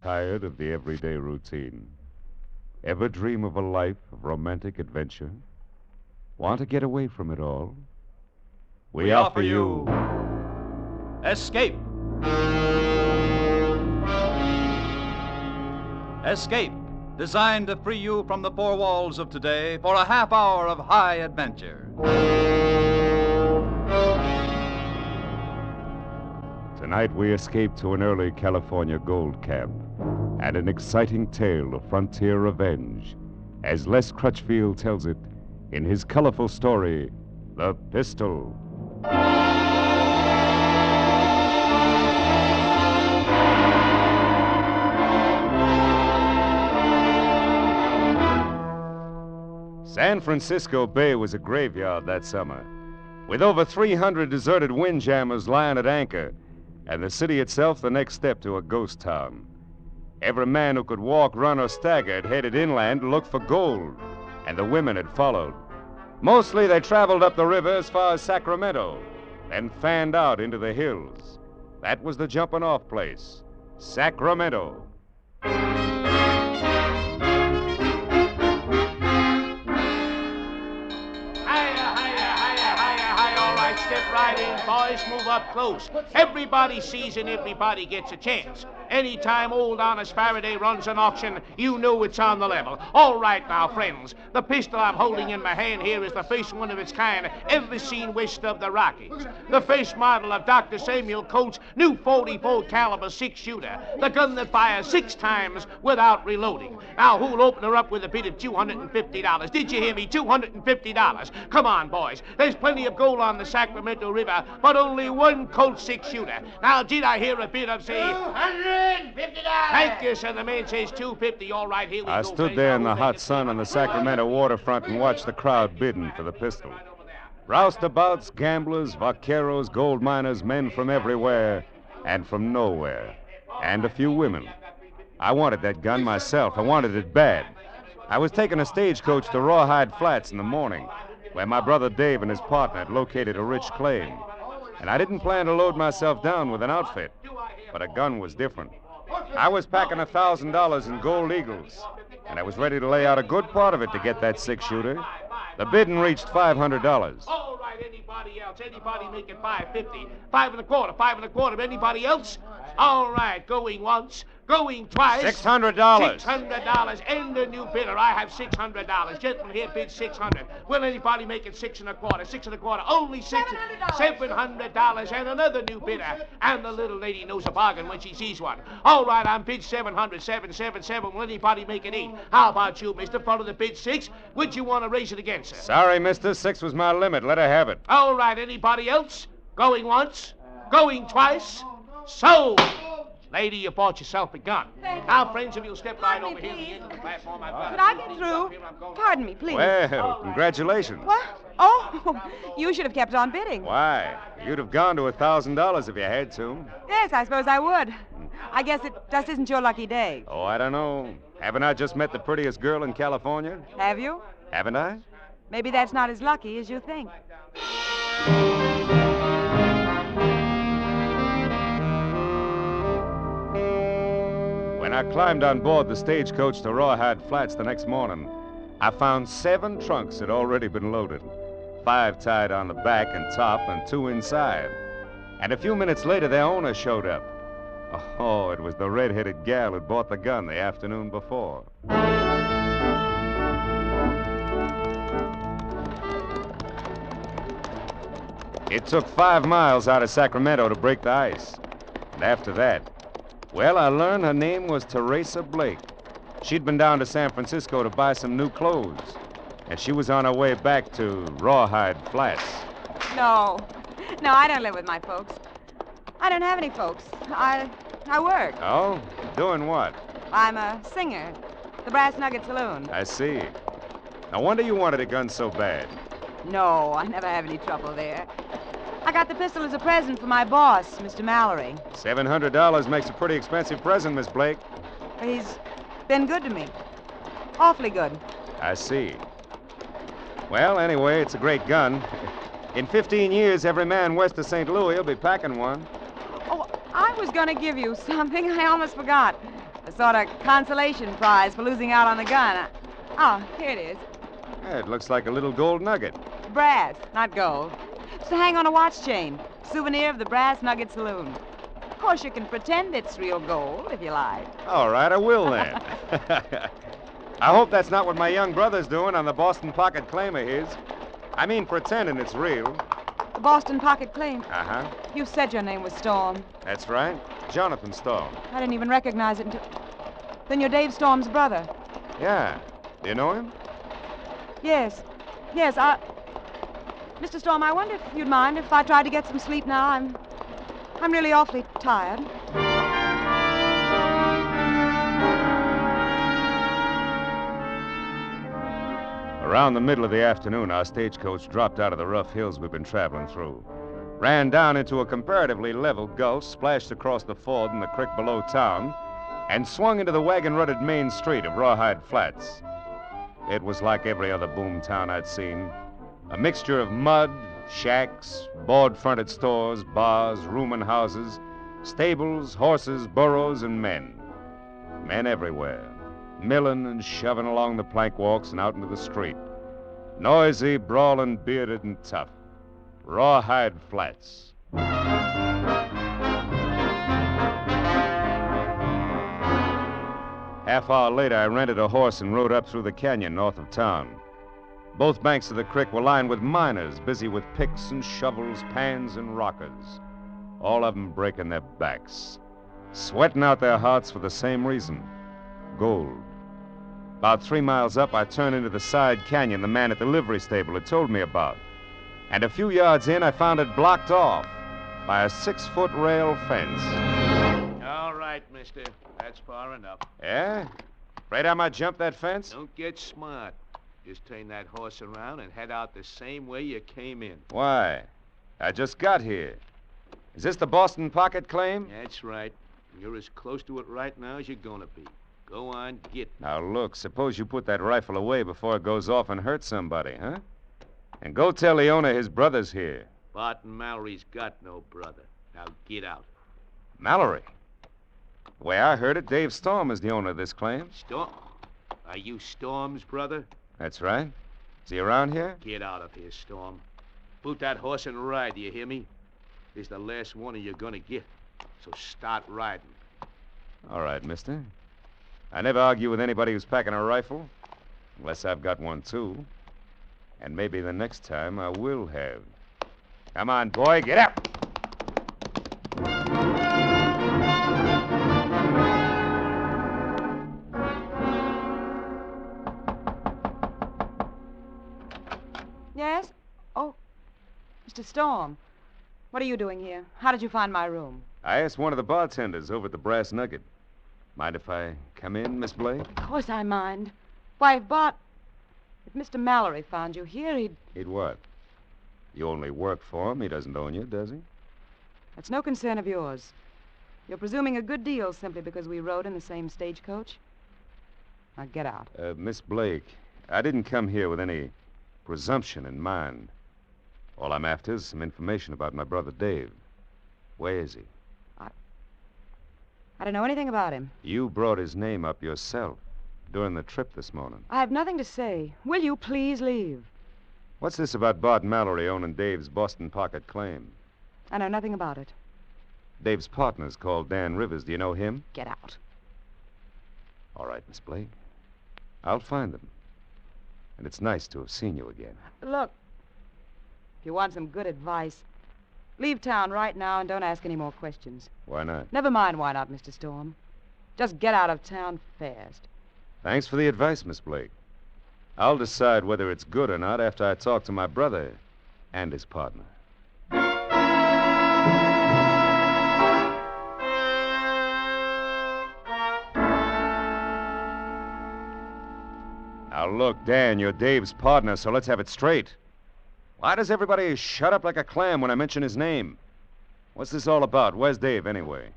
Tired of the everyday routine? Ever dream of a life of romantic adventure? Want to get away from it all? We offer you Escape. Escape, designed to free you from the four walls of today for a half hour of high adventure. Tonight we escape to an early California gold camp and an exciting tale of frontier revenge as Les Crutchfield tells it in his colorful story, The Pistol. San Francisco Bay was a graveyard that summer, with over 300 deserted windjammers lying at anchor, and the city itself the next step to a ghost town. Every man who could walk, run, or stagger had headed inland to look for gold, and the women had followed. Mostly they traveled up the river as far as Sacramento, then fanned out into the hills. That was the jumping-off place, Sacramento. Step right in, boys. Move up close. Everybody sees and everybody gets a chance. Anytime old honest Faraday runs an auction, you know it's on the level. All right now, friends. The pistol I'm holding in my hand here is the first one of its kind ever seen west of the Rockies. The first model of Dr. Samuel Colt's new 44 caliber 6-shooter. The gun that fires 6 times without reloading. Now, who'll open her up with a bid of $250? Did you hear me? $250. Come on, boys. There's plenty of gold on the Sacramento River, but only one Colt 6-shooter. Now, did I hear a bid of, say... $250. Thank you, sir. The man says $250. All right, here we go. I stood there in the hot sun on the Sacramento waterfront and watched the crowd bidding for the pistol. Roustabouts, gamblers, vaqueros, gold miners, men from everywhere and from nowhere, and a few women. I wanted that gun myself. I wanted it bad. I was taking a stagecoach to Rawhide Flats in the morning, where my brother Dave and his partner had located a rich claim. And I didn't plan to load myself down with an outfit, but a gun was different. I was packing $1,000 in gold eagles, and I was ready to lay out a good part of it to get that 6-shooter. The bidding reached $500. All right, anybody else? Anybody making $550? 5 1/4, 5 1/4. Anybody else? All right, going once, going twice. $600. $600. And the new bidder. I have $600. Gentleman here bids $600. Will anybody make it 6 1/4? 6 1/4. Only $600. $700. And another new bidder. And the little lady knows a bargain when she sees one. All right, I'm bid $700. 777. Will anybody make it 8? How about you, mister? Fellow that bid 6? Would you want to raise it again, sir? Sorry, mister. 6 was my limit. Let her have it. All right, anybody else? Going once? Going twice? Sold! Lady, you bought yourself a gun. Now, friends, if you'll step right over here to the end of the platform, I've got... Could I get through? Pardon me, please. Well, congratulations. What? Oh, you should have kept on bidding. Why? You'd have gone to $1,000 if you had to. Yes, I suppose I would. I guess it just isn't your lucky day. Oh, I don't know. Haven't I just met the prettiest girl in California? Have you? Haven't I? Maybe that's not as lucky as you think. When I climbed on board the stagecoach to Rawhide Flats the next morning, I found 7 trunks had already been loaded. 5 tied on the back and top and 2 inside. And a few minutes later, their owner showed up. Oh, it was the red-headed gal who'd bought the gun the afternoon before. It took 5 miles out of Sacramento to break the ice. And after that, well, I learned her name was Teresa Blake. She'd been down to San Francisco to buy some new clothes, and she was on her way back to Rawhide Flats. No, I don't live with my folks. I don't have any folks. I work. Oh? Doing what? I'm a singer at the Brass Nugget Saloon. I see. No wonder you wanted a gun so bad. No, I never have any trouble there. I got the pistol as a present for my boss, Mr. Mallory. $700 makes a pretty expensive present, Miss Blake. He's been good to me. Awfully good. I see. Well, anyway, it's a great gun. In 15 years, every man west of St. Louis will be packing one. Oh, I was going to give you something. I almost forgot. A sort of consolation prize for losing out on the gun. Oh, here it is. Yeah, it looks like a little gold nugget. Brass, not gold. It's to hang on a watch chain. Souvenir of the Brass Nugget Saloon. Of course, you can pretend it's real gold if you like. All right, I will then. I hope that's not what my young brother's doing on the Boston pocket claim of his. I mean, pretending it's real. The Boston Pocket Claim. Uh-huh. You said your name was Storm. That's right. Jonathan Storm. I didn't even recognize it until... Then you're Dave Storm's brother. Yeah. Do you know him? Yes. Yes, Mr. Storm, I wonder if you'd mind if I tried to get some sleep now. I'm really awfully tired. Around the middle of the afternoon, our stagecoach dropped out of the rough hills we've been traveling through, ran down into a comparatively level gulch, splashed across the ford in the creek below town, and swung into the wagon-rutted main street of Rawhide Flats. It was like every other boom town I'd seen. A mixture of mud, shacks, board-fronted stores, bars, rooming houses, stables, horses, burros, and men. Men everywhere, milling and shoving along the plank walks and out into the street. Noisy, brawling, bearded, and tough. Rawhide Flats. Half hour later, I rented a horse and rode up through the canyon north of town. Both banks of the creek were lined with miners busy with picks and shovels, pans and rockers. All of them breaking their backs, sweating out their hearts for the same reason, gold. About 3 miles up, I turned into the side canyon the man at the livery stable had told me about. And a few yards in, I found it blocked off by a 6-foot rail fence. All right, mister. That's far enough. Yeah? Afraid I might jump that fence? Don't get smart. Just turn that horse around and head out the same way you came in. Why? I just got here. Is this the Boston Pocket Claim? That's right. You're as close to it right now as you're gonna be. Go on, get. Now, look, suppose you put that rifle away before it goes off and hurts somebody, huh? And go tell the owner his brother's here. Barton Mallory's got no brother. Now get out. Mallory? The way I heard it, Dave Storm is the owner of this claim. Storm? Are you Storm's brother? That's right. Is he around here? Get out of here, Storm. Boot that horse and ride, do you hear me? This is the last warning you're gonna get. So start riding. All right, mister. I never argue with anybody who's packing a rifle, unless I've got one, too. And maybe the next time I will have. Come on, boy, get up! Yes? Oh, Mr. Storm. What are you doing here? How did you find my room? I asked one of the bartenders over at the Brass Nugget. Mind if I come in, Miss Blake? Of course I mind. Why, if Mr. Mallory found you here, He'd what? You only work for him. He doesn't own you, does he? That's no concern of yours. You're presuming a good deal simply because we rode in the same stagecoach. Now get out. Miss Blake, I didn't come here with any presumption in mind. All I'm after is some information about my brother Dave. Where is he? I don't know anything about him. You brought his name up yourself during the trip this morning. I have nothing to say. Will you please leave? What's this about Bart Mallory owning Dave's Boston Pocket Claim? I know nothing about it. Dave's partner's called Dan Rivers. Do you know him? Get out. All right, Miss Blake. I'll find him. And it's nice to have seen you again. Look, if you want some good advice, leave town right now and don't ask any more questions. Why not? Never mind why not, Mr. Storm. Just get out of town fast. Thanks for the advice, Miss Blake. I'll decide whether it's good or not after I talk to my brother and his partner. Now, look, Dan, you're Dave's partner, so let's have it straight. Why does everybody shut up like a clam when I mention his name? What's this all about? Where's Dave, anyway?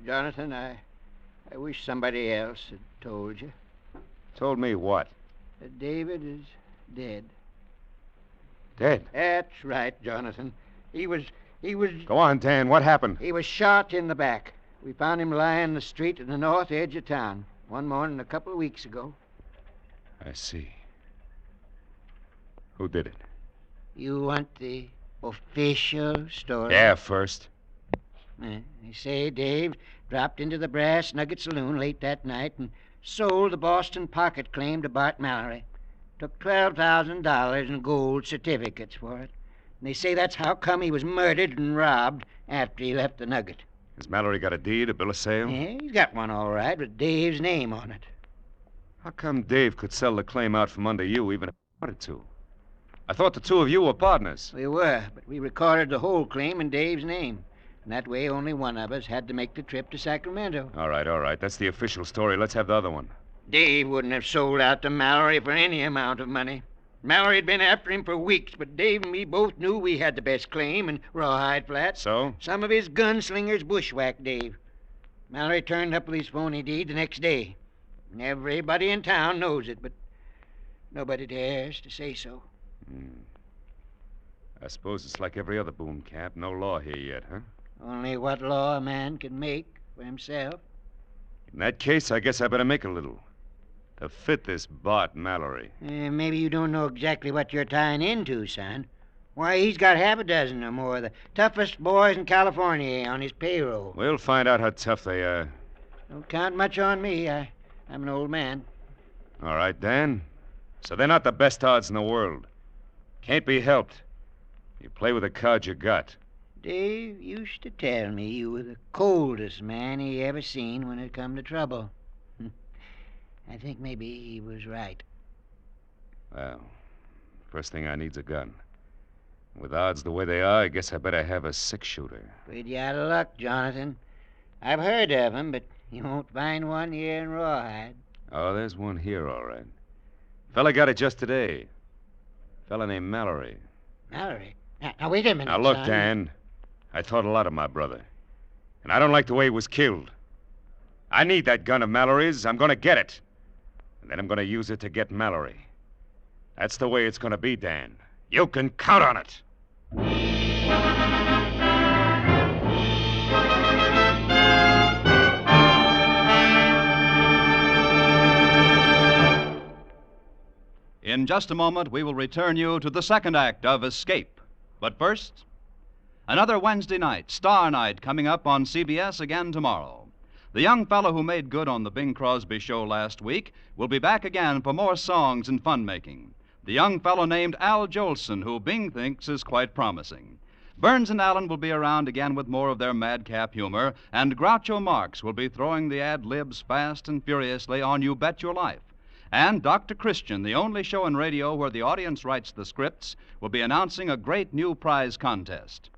Jonathan, I wish somebody else had told you Told me what? that David is dead. Dead? That's right, Jonathan. He was Go on, Dan. What happened? He was shot in the back We found him lying in the street at the north edge of town one morning a couple of weeks ago. I see. Who did it? You want the official story? Yeah, first. They say Dave dropped into the Brass Nugget Saloon late that night and sold the Boston pocket claim to Bart Mallory. Took $12,000 in gold certificates for it. And they say that's how come he was murdered and robbed after he left the Nugget. Has Mallory got a deed, a bill of sale? Yeah, he's got one all right with Dave's name on it. How come Dave could sell the claim out from under you even if he wanted to? I thought the two of you were partners. We were, but we recorded the whole claim in Dave's name. And that way only one of us had to make the trip to Sacramento. All right. That's the official story. Let's have the other one. Dave wouldn't have sold out to Mallory for any amount of money. Mallory had been after him for weeks, but Dave and me both knew we had the best claim in Rawhide Flats. So? Some of his gunslingers bushwhacked Dave. Mallory turned up with his phony deed the next day. And everybody in town knows it, but nobody dares to say so. I suppose it's like every other boom camp. No law here yet, huh? Only what law a man can make for himself. In that case, I guess I better make a little. To fit this Bart Mallory. Maybe you don't know exactly what you're tying into, son. Why, he's got half a dozen or more of the toughest boys in California on his payroll. We'll find out how tough they are. Don't count much on me. I'm an old man. All right, Dan. So they're not the best odds in the world. Can't be helped. You play with the cards you got. Dave used to tell me you were the coldest man he ever seen when it come to trouble. I think maybe he was right. Well, first thing I need's a gun. With odds the way they are, I guess I better have a six-shooter. Pretty out of luck, Jonathan. I've heard of 'em, but you won't find one here in Rawhide. Oh, there's one here, all right. Fella got it just today. Fella named Mallory. Mallory? Now, wait a minute, Now, look, son. Dan. I thought a lot of my brother. And I don't like the way he was killed. I need that gun of Mallory's. I'm going to get it. And then I'm going to use it to get Mallory. That's the way it's going to be, Dan. You can count on it. In just a moment, we will return you to the second act of Escape. But first, another Wednesday night, Star Night, coming up on CBS again tomorrow. The young fellow who made good on the Bing Crosby show last week will be back again for more songs and fun-making. The young fellow named Al Jolson, who Bing thinks is quite promising. Burns and Allen will be around again with more of their madcap humor, and Groucho Marx will be throwing the ad-libs fast and furiously on You Bet Your Life. And Dr. Christian, the only show in radio where the audience writes the scripts, will be announcing a great new prize contest.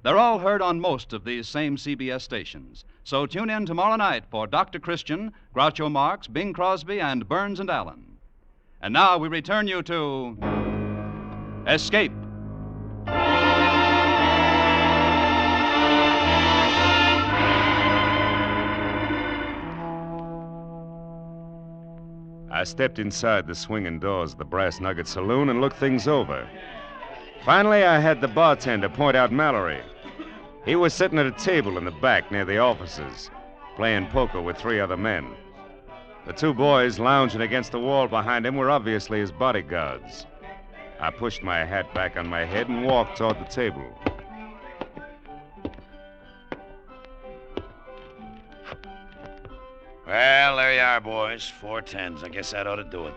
They're all heard on most of these same CBS stations. So tune in tomorrow night for Dr. Christian, Groucho Marx, Bing Crosby, and Burns and Allen. And now we return you to Escape. I stepped inside the swinging doors of the Brass Nugget Saloon and looked things over. Finally, I had the bartender point out Mallory. He was sitting at a table in the back near the offices, playing poker with three other men. The two boys lounging against the wall behind him were obviously his bodyguards. I pushed my hat back on my head and walked toward the table. Well, there you are, boys. 4 tens. I guess that ought to do it.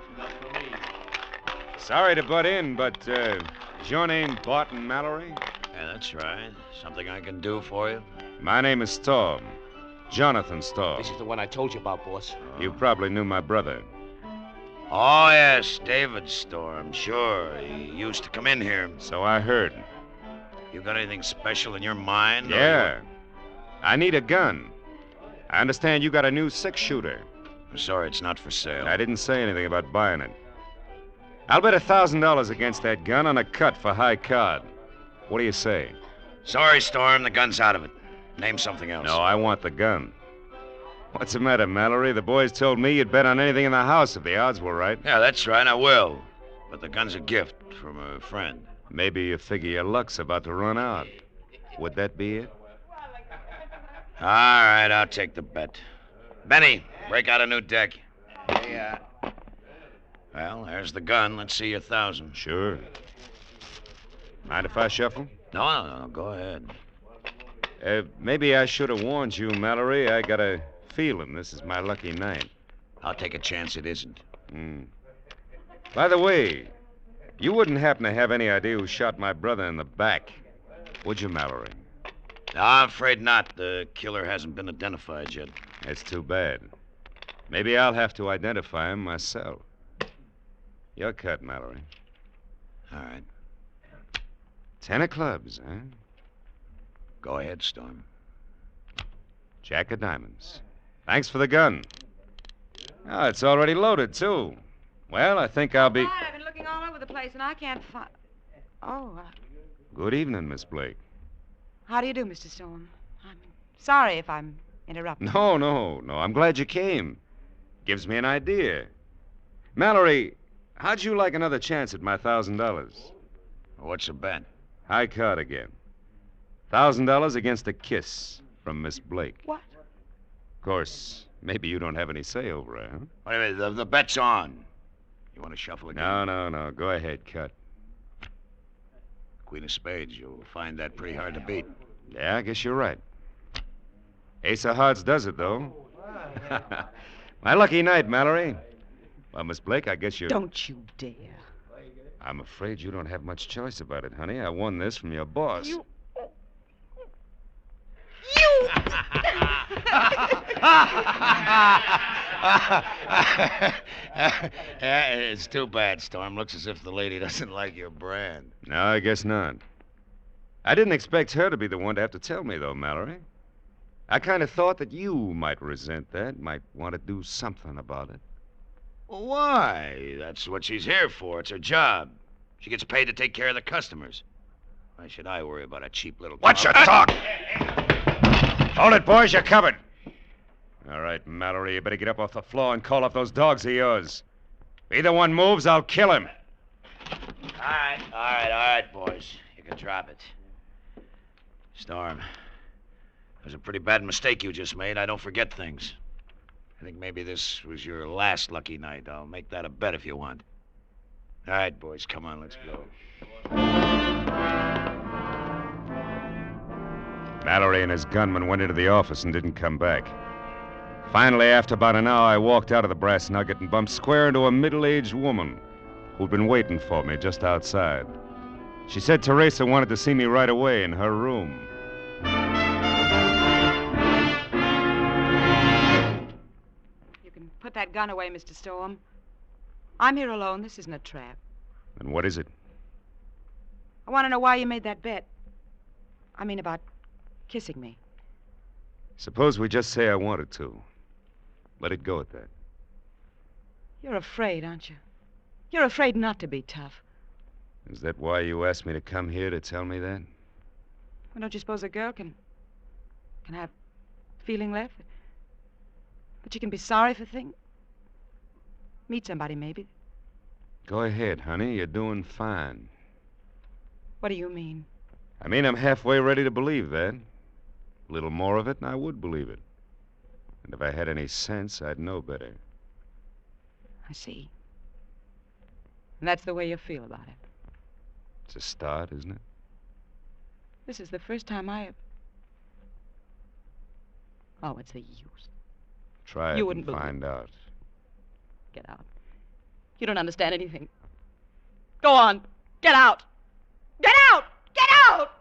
Sorry to butt in, but is your name Barton Mallory? Yeah, that's right. Something I can do for you? My name is Storm. Jonathan Storm. This is the one I told you about, boss. You probably knew my brother. Oh, yes, David Storm. Sure. He used to come in here. So I heard. You got anything special in your mind? or Yeah. I need a gun. I understand you got a new six-shooter. I'm sorry, it's not for sale. I didn't say anything about buying it. I'll bet $1,000 against that gun on a cut for high card. What do you say? Sorry, Storm. The gun's out of it. Name something else. No, I want the gun. What's the matter, Mallory? The boys told me you'd bet on anything in the house if the odds were right. Yeah, that's right. I will. But the gun's a gift from a friend. Maybe you figure your luck's about to run out. Would that be it? All right, I'll take the bet. Benny, break out a new deck. Yeah. Well, there's the gun. Let's see your 1,000. Sure. Mind if I shuffle? No, go ahead. Maybe I should have warned you, Mallory. I got a feeling this is my lucky night. I'll take a chance it isn't. By the way, you wouldn't happen to have any idea who shot my brother in the back, would you, Mallory? No, I'm afraid not. The killer hasn't been identified yet. That's too bad. Maybe I'll have to identify him myself. Your cut, Mallory. All right. 10 of clubs, huh? Go ahead, Storm. Jack of diamonds. Thanks for the gun. Oh, it's already loaded, too. Well, I think I'll be... I've been looking all over the place, and I can't find... Oh, Good evening, Miss Blake. how do you do, Mr. Storm? I'm sorry if I'm interrupting. No. I'm glad you came. Gives me an idea. Mallory, how'd you like another chance at my $1,000? What's the bet? High card again. $1,000 against a kiss from Miss Blake. What? Of course, maybe you don't have any say over her, huh? Wait a minute, the bet's on. You want to shuffle again? No. Go ahead, cut. Queen of spades. You'll find that pretty hard to beat. Yeah, I guess you're right. Ace of hearts does it, though. My lucky night, Mallory. Well, Miss Blake, I guess you... Don't you dare. I'm afraid you don't have much choice about it, honey. I won this from your boss. You... It's too bad, Storm. Looks as if the lady doesn't like your brand. No, I guess not. I didn't expect her to be the one to have to tell me, though, Mallory. I kind of thought that you might resent that, might want to do something about it. Well, why? That's what she's here for. It's her job. She gets paid to take care of the customers. Why should I worry about a cheap little... What's your talk? Hold it, boys. You're covered. All right, Mallory, you better get up off the floor and call off those dogs of yours. If either one moves, I'll kill him. All right, boys. You can drop it. Storm, it was a pretty bad mistake you just made. I don't forget things. I think maybe this was your last lucky night. I'll make that a bet if you want. All right, boys, come on, let's go. Mallory and his gunman went into the office and didn't come back. Finally, after about an hour, I walked out of the Brass Nugget and bumped square into a middle-aged woman who'd been waiting for me just outside. She said Teresa wanted to see me right away in her room. You can put that gun away, Mr. Storm. I'm here alone. This isn't a trap. And what is it? I want to know why you made that bet. I mean, about kissing me. Suppose we just say I wanted to. Let it go at that. You're afraid, aren't you? You're afraid not to be tough. Is that why you asked me to come here to tell me that? Well, don't you suppose a girl can have feeling left? That you can be sorry for things? Meet somebody, maybe. Go ahead, honey. You're doing fine. What do you mean? I mean, I'm halfway ready to believe that. A little more of it, and I would believe it. And if I had any sense, I'd know better. I see. And that's the way you feel about it. It's a start, isn't it? This is the first time I have... Oh, what's the use? Try it You and wouldn't believe find out. Get out. You don't understand anything. Go on. Get out. Get out! Get out!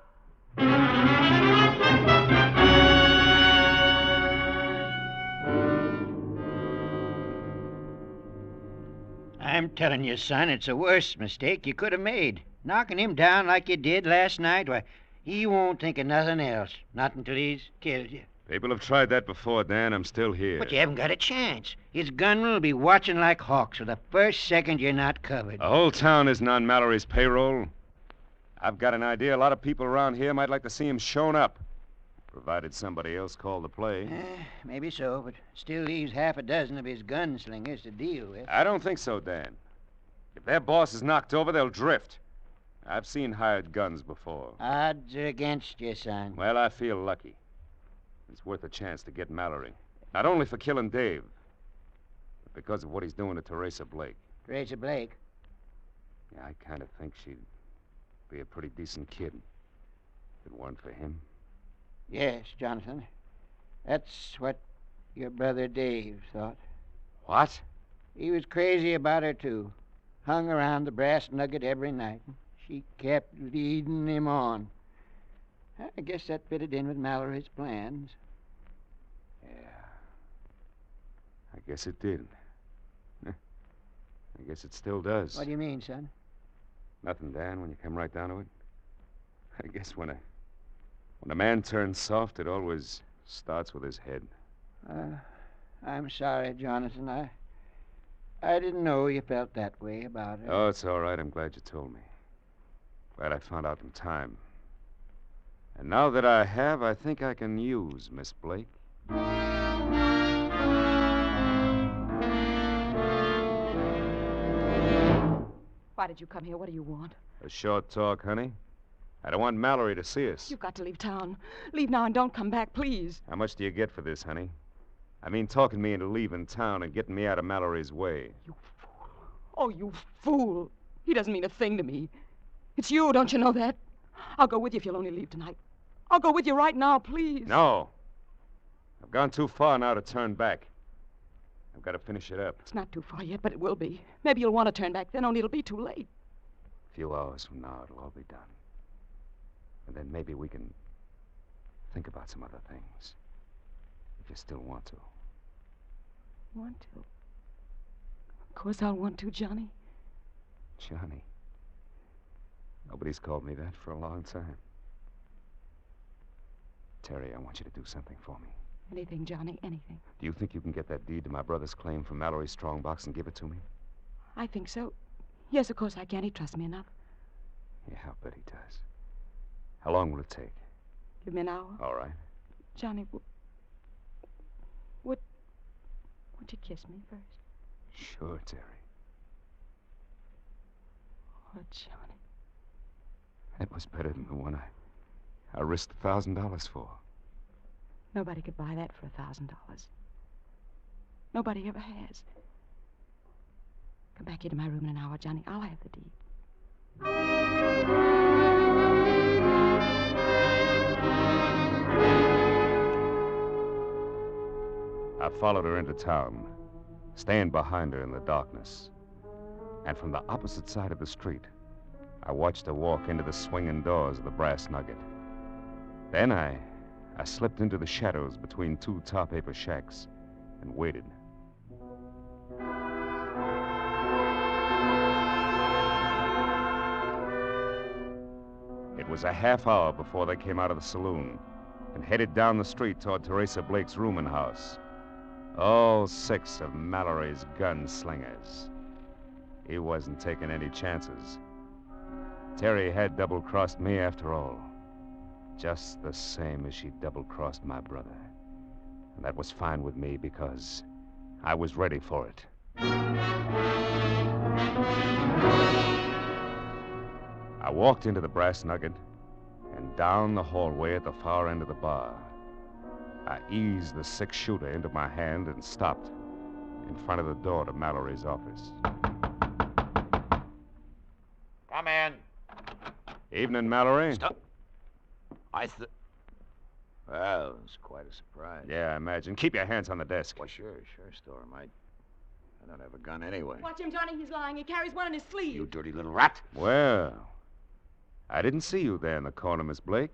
I'm telling you, son, it's the worst mistake you could have made. Knocking him down like you did last night, why, he won't think of nothing else. Not until he's killed you. People have tried that before, Dan. I'm still here. But you haven't got a chance. His gunmen will be watching like hawks for the first second you're not covered. The whole town isn't on Mallory's payroll. I've got an idea a lot of people around here might like to see him shown up. Provided somebody else called the play. Maybe so, but still leaves half a dozen of his gunslingers to deal with. I don't think so, Dan. If their boss is knocked over, they'll drift. I've seen hired guns before. Odds are against you, son. Well, I feel lucky. It's worth a chance to get Mallory. Not only for killing Dave, but because of what he's doing to Teresa Blake. Teresa Blake? Yeah, I kind of think she'd be a pretty decent kid if it weren't for him. Yes, Jonathan. That's what your brother Dave thought. What? He was crazy about her, too. Hung around the Brass Nugget every night. She kept leading him on. I guess that fitted in with Mallory's plans. Yeah. I guess it did. I guess it still does. What do you mean, son? Nothing, Dan, when you come right down to it. I guess when a man turns soft, it always starts with his head. I'm sorry, Jonathan. I didn't know you felt that way about her. Oh, it's all right. I'm glad you told me. Glad I found out in time. And now that I have, I think I can use Miss Blake. Why did you come here? What do you want? A short talk, honey. I don't want Mallory to see us. You've got to leave town. Leave now and don't come back, please. How much do you get for this, honey? I mean, talking me into leaving town and getting me out of Mallory's way. You fool. Oh, you fool. He doesn't mean a thing to me. It's you, don't you know that? I'll go with you if you'll only leave tonight. I'll go with you right now, please. No. I've gone too far now to turn back. I've got to finish it up. It's not too far yet, but it will be. Maybe you'll want to turn back then, only it'll be too late. A few hours from now, it'll all be done. And then maybe we can think about some other things. If you still want to. Want to? Of course I'll want to, Johnny. Johnny. Nobody's called me that for a long time. Terry, I want you to do something for me. Anything, Johnny, anything. Do you think you can get that deed to my brother's claim from Mallory's strongbox and give it to me? I think so. Yes, of course I can. He trusts me enough. Yeah, I'll bet he does. How long will it take? Give me an hour. All right. Johnny, would you kiss me first? Sure, Terry. Oh, Johnny. That was better than the one I risked $1,000 for. Nobody could buy that for $1,000. Nobody ever has. Come back here to my room in an hour, Johnny. I'll have the deed. I followed her into town, staying behind her in the darkness. And from the opposite side of the street, I watched her walk into the swinging doors of the Brass Nugget. Then I slipped into the shadows between two tar paper shacks and waited. It was a half hour before they came out of the saloon and headed down the street toward Teresa Blake's rooming house. All 6 of Mallory's gunslingers. He wasn't taking any chances. Terry had double-crossed me after all. Just the same as she double-crossed my brother. And that was fine with me because I was ready for it. I walked into the Brass Nugget and down the hallway at the far end of the bar. I eased the 6-shooter into my hand and stopped in front of the door to Mallory's office. Come in. Evening, Mallory. Stop. Well, it's quite a surprise. Yeah, I imagine. Keep your hands on the desk. Well, sure, Storm. I don't have a gun anyway. Watch him, Johnny. He's lying. He carries one in his sleeve. You dirty little rat. Well, I didn't see you there in the corner, Miss Blake.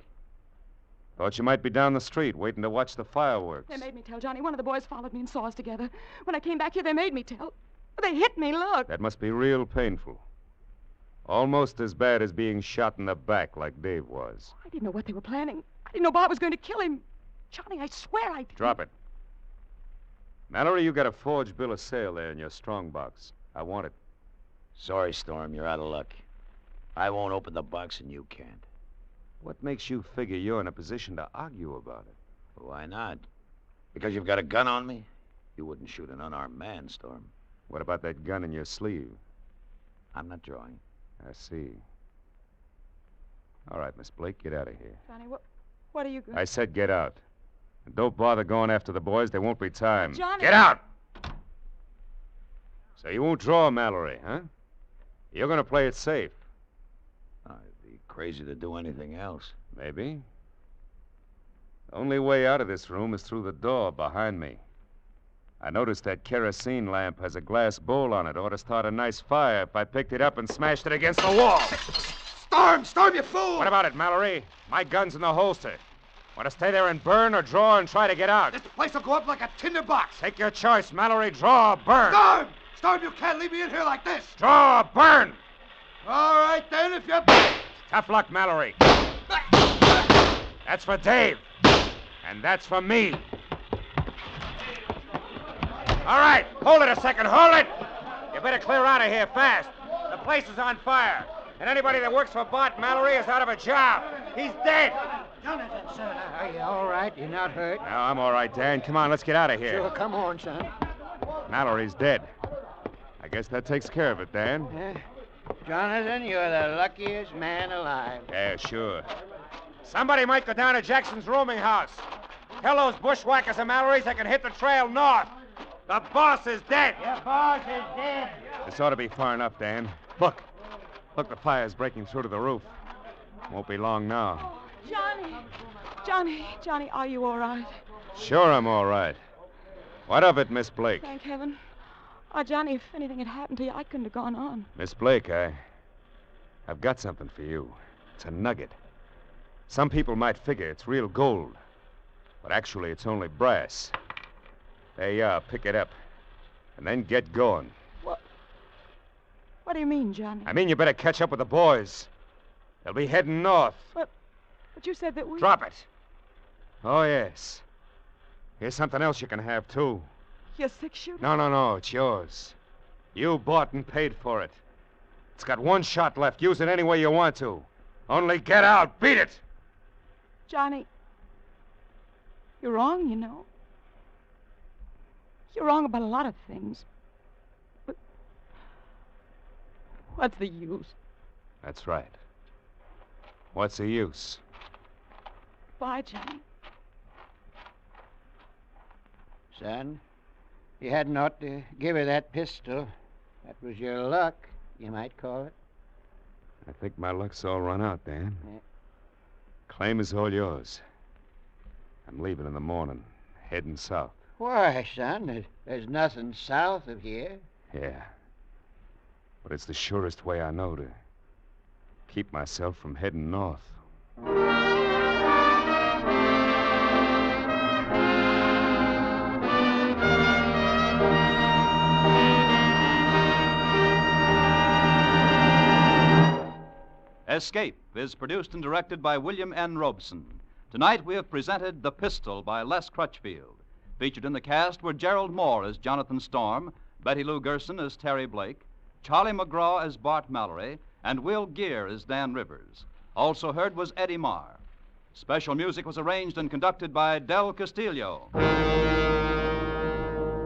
Thought you might be down the street waiting to watch the fireworks. They made me tell, Johnny. One of the boys followed me and saw us together. When I came back here, they made me tell. They hit me, look. That must be real painful. Almost as bad as being shot in the back like Dave was. I didn't know what they were planning. I didn't know Bob was going to kill him. Johnny, I swear I didn't. Drop it. Mallory, you got a forged bill of sale there in your strongbox. I want it. Sorry, Storm, you're out of luck. I won't open the box and you can't. What makes you figure you're in a position to argue about it? Why not? Because you've got a gun on me? You wouldn't shoot an unarmed man, Storm. What about that gun in your sleeve? I'm not drawing. I see. All right, Miss Blake, get out of here. Johnny, what are you going I said get out. Don't bother going after the boys. There won't be time. Johnny. Get out! So you won't draw Mallory, huh? You're going to play it safe. I'd be crazy to do anything else. Maybe. The only way out of this room is through the door behind me. I noticed that kerosene lamp has a glass bowl on it. Ought to start a nice fire if I picked it up and smashed it against the wall. Storm! Storm, you fool! What about it, Mallory? My gun's in the holster. Want to stay there and burn or draw and try to get out? This place will go up like a tinder box. Take your choice, Mallory. Draw or burn. Storm! Storm, you can't leave me in here like this. Draw or burn. All right, then, if you... Tough luck, Mallory. That's for Dave. And that's for me. All right, hold it a second. Hold it. You better clear out of here fast. The place is on fire. And anybody that works for Bart Mallory is out of a job. He's dead. Jonathan, son, are you all right? You're not hurt? No, I'm all right, Dan. Come on, let's get out of here. Sure, come on, son. Mallory's dead. I guess that takes care of it, Dan. Jonathan, you're the luckiest man alive. Yeah, sure. Somebody might go down to Jackson's rooming house. Tell those bushwhackers and Mallory's they can hit the trail north. The boss is dead. Your boss is dead. This ought to be far enough, Dan. Look. Look, the fire's breaking through to the roof. Won't be long now. Johnny, are you all right? Sure, I'm all right. What of it, Miss Blake? Thank heaven. Oh, Johnny, if anything had happened to you, I couldn't have gone on. Miss Blake, I've got something for you. It's a nugget. Some people might figure it's real gold, but actually it's only brass. There you are. Pick it up. And then get going. What do you mean, Johnny? I mean, you better catch up with the boys. They'll be heading north. But you said that we... Drop it. Oh, yes. Here's something else you can have, too. Your six-shooter? No. It's yours. You bought and paid for it. It's got one shot left. Use it any way you want to. Only get out. Beat it. Johnny, you're wrong, you know. You're wrong about a lot of things. But what's the use? That's right. What's the use? Bye, Johnny. Son, you hadn't ought to give her that pistol. That was your luck, you might call it. I think my luck's all run out, Dan. Yeah. Claim is all yours. I'm leaving in the morning, heading south. Why, son, there's nothing south of here. Yeah. But it's the surest way I know to keep myself from heading north. Escape is produced and directed by William N. Robeson. Tonight we have presented The Pistol by Les Crutchfield. Featured in the cast were Gerald Moore as Jonathan Storm, Betty Lou Gerson as Terry Blake, Charlie McGraw as Bart Mallory, and Will Gear as Dan Rivers. Also heard was Eddie Marr. Special music was arranged and conducted by Del Castillo.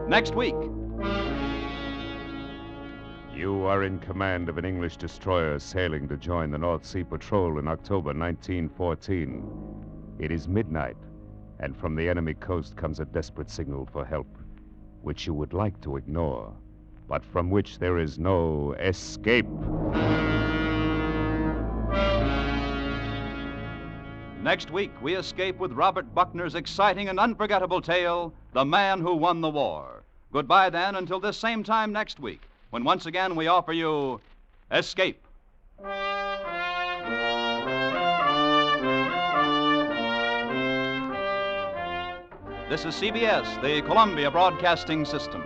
Next week. You are in command of an English destroyer sailing to join the North Sea Patrol in October 1914. It is midnight, and from the enemy coast comes a desperate signal for help, which you would like to ignore, but from which there is no escape. Next week, we escape with Robert Buckner's exciting and unforgettable tale, The Man Who Won the War. Goodbye, then, until this same time next week, when once again we offer you Escape. This is CBS, the Columbia Broadcasting System.